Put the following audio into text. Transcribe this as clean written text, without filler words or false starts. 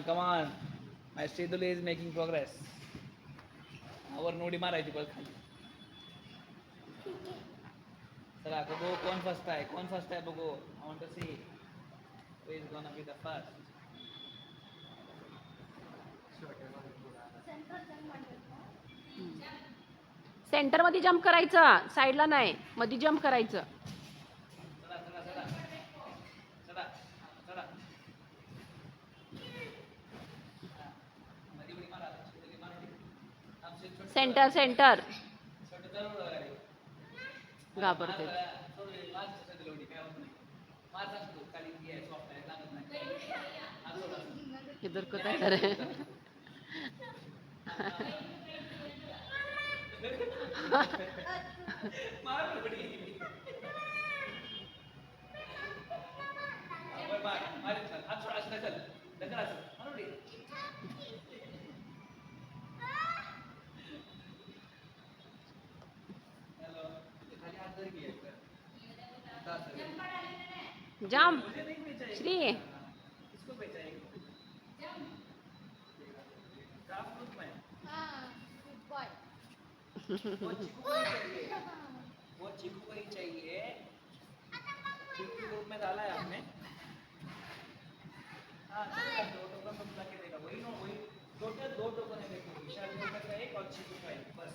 Come on. My schedule is making progress. आवर नोडी मारायची बघ खाली. चला बघू कोण फर्स्ट आहे बघू. I want to see who is gonna be the first. Centre मध्ये जंप करायचं, साईडला नाही, मध्ये जंप करायचं. सेंटर सेंटर घाबरते. इधर को काय करे. जंप श्री. वो चीकू को ही चाहिए. चीकू ग्रुप में डाला है आपने. हाँ दो टोकन तो मिला के देगा. वही टोटल 2 टोकन है. देखो विशाल का एक और चीकू का एक बस.